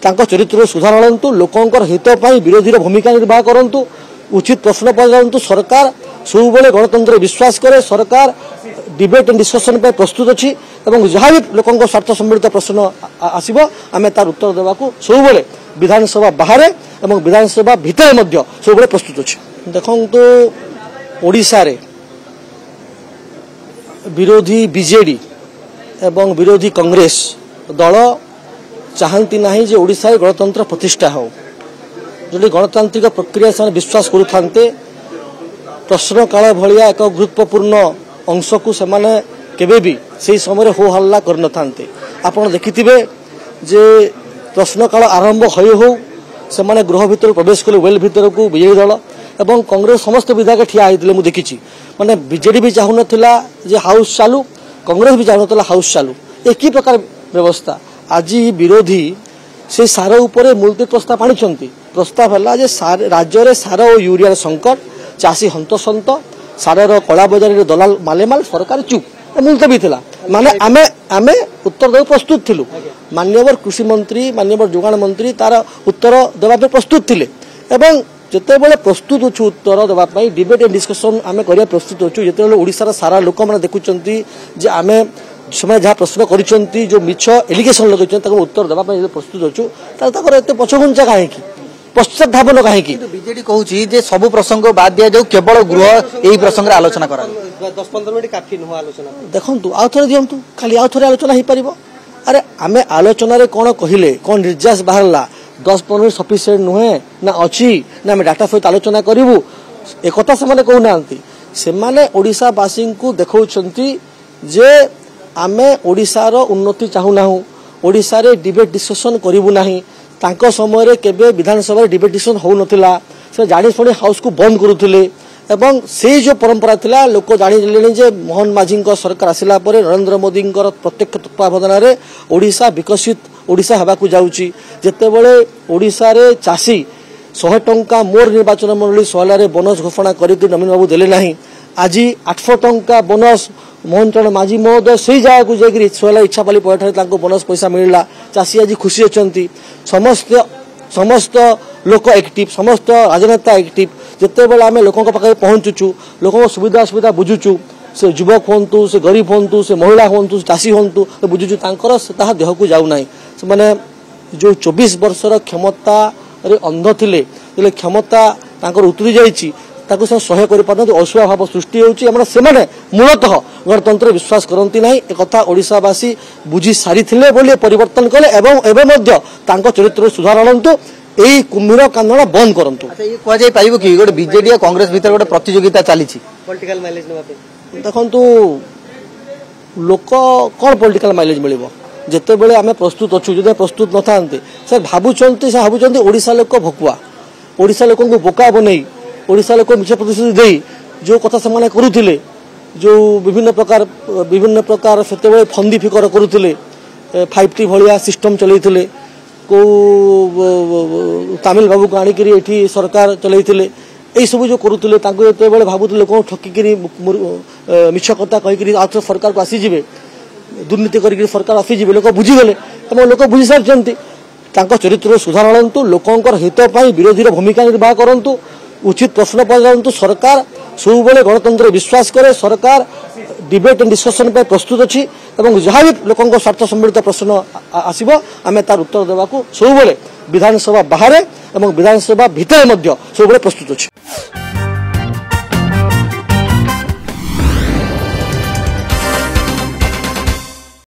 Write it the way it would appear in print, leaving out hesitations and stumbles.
चरित्र सुधार आणतु लोकंर हित विरोधी भूमिका निर्वाह करंतु उचित प्रश्न पचारतु सरकार सब बेले गणतंत्र विश्वास करे सरकार डिबेट एंड डिस्कशन पे प्रस्तुत अच्छी जहाँ भी लोकों स्वार्थ सम्मिलित प्रश्न आसब आम तार उत्तर देवा सब बेले विधानसभा बाहर और विधानसभा भितर सब बेले प्रस्तुत अच्छी देखु ओडिशा रे विरोधी बीजेडी एवं विरोधी कांग्रेस दल चाहती ना जे ओडिशा रे गणतंत्र प्रतिष्ठा हो जो गणतांत्रिक प्रक्रिया से विश्वास करुते प्रश्न काल भाया एक गुरुत्वपूर्ण अंश को सेमाने केबे भी से समय हो हल्ला कर नथांते आपण देखिथिबे जे प्रश्न काल आरंभ होय हो सेमाने गृह भीतर प्रवेश कले वेल भीतर को बीजेडी दल एवं कांग्रेस समस्त विधायक ठिया होइतिले मु देखिछि माने बीजेडी भी चाहू नथिला जे हाउस चालू कांग्रेस भी चाहू नथिला हाउस चालू एक ही प्रकार व्यवस्था आज विरोधी से सार उपरे मुलतवी प्रस्ताव आनिछंती प्रस्ताव हला जे राज्य रे सार और यूरिया संकट चाषी हंतसंत सार कला बजार दलाल मालेमाल सरकार चुप मुलतवी थिला माने आमे आमे उत्तर देव प्रस्तुत थिलु माननीय कृषि मंत्री माननीय जोगाण मंत्री तार उत्तर देवा प्रस्तुत थिले एवं जिते बड़े प्रस्तुत अच्छु उत्तर देवाई डिबेट एंड डिस्कशन आम कर प्रस्तुत अच्छु जिते ओडिशार सारा लोक मैंने देखुंत जे आम समय जहाँ प्रश्न कर जो मिछ एलिगेशन लगे उत्तर देवाई प्रस्तुत अच्छु एत पछघुंचा कहीं पश्चात धावन कहीं बीजेडी कहूँ सब प्रसंग बाद दि जाऊ केवल गृह यही प्रसंग आलोचना करा 10-15 मिनट काफी नुह आलोचना देखु आउ थे दिंतु खाली आउ थे आलोचना हो पार अरे आम आलोचन कौन कहले कौन निर्यास बाहरला 10-15 मिनट सफिसीयंट नुहे ना अच्छी ना आम डाटा सहित आलोचना करूँ एक से कहना से ओडिशावासी को देखा जे आम ओडिशार उन्नति चाहूना ओडिशा रे डिबेट डिस्कशन करूँ ना तांको समय केबे विधानसभा डिबेट डिस्कशन हो नथिला से जानी शुणी हाउस को बंद करुथिले एवं से जो परंपरा थिला लोक जानी जे मोहन माझी सरकार आसिला परे नरेंद्र मोदी प्रत्यक्ष तत्वावधान रे ओडिशा विकसित ओडिशा हवा को जाउची जेते बेले ओडिशा रे चासी 100 टंका मोर निर्वाचन मंडली सोहला बोनस घोषणा करके नवीन बाबू देले नाही आज 800 टंका बोनस मोहन चरण माझी महोदय से जगह को जाकि सोहला इच्छापाली पॉइंट बोनस पैसा मिलला चासी आज खुशी अच्छी समस्त लोक एक्टिव समस्त राजनेता एक्टिव जिते बड़े आम लोकों पाखे पहुँचुचु लोकों सुविधा सुविधा बुझुचु से युवक हूँ से गरीब हूँ से महिला हूँ चाषी हूँ बुझुचु ताहा देह को जाऊना से माने जो 24 वर्षर क्षमता रे अंध थिले क्षमता उतरी जाइए सह्य कर असुया भाव सृष्टि होती मूलतः गणतंत्र विश्वास करती ना एक ओडिशावासी बुझी सारी परिवर्तन कले एवं चरित्र सुधार आणतु यही कुम्भीर कांदना बंद करंतु कह कि गोटे बीजेडी और कांग्रेस भीतर गोटे प्रतियोगिता चली पॉलिटिकल माइलेज नेबा देखंतु लोक कौन पॉलिटिकल माइलेज मिलिबो जेते बेले आमे प्रस्तुत अच्छु जो प्रस्तुत न थांते से भाबुचंती ओडिशा लोक भकुआ ओडिशा लोक को बोका बनै ओडिशा लोक मिछ प्रतिश्रुति दे जो कथा से करुथिले जो विभिन्न प्रकार से फंदी फिकर करुथिले 5T भलिया सिस्टम चलैथिले को तमिल बाबू को आनिकरी एठी सरकार चलैथिले यही सब जो करुथिले तांको एते बेले भाबुथिले लोक ठकिकरी मिछ कथा कहिकरी आथर सरकार को आसीजिबे दुर्नीति करिकरी सरकार आसीजिबे लोक बुझीगले एवं लोक बुझी सारचंती तांको चरित्र सुधार आणतु लोकंर हित विरोधी भूमिका निर्वाह करंतु उचित प्रश्न पचारतु सरकार सब बेले गणतंत्र विश्वास करे सरकार डिबेट एंड डिस्कशन पे प्रस्तुत अच्छी जहाँ भी लोकों स्वार्थ सम्मिलित प्रश्न आसब आम तार उत्तर देवा सब बेले विधानसभा बाहर और विधानसभा भितर सब बेले प्रस्तुत अच्छी।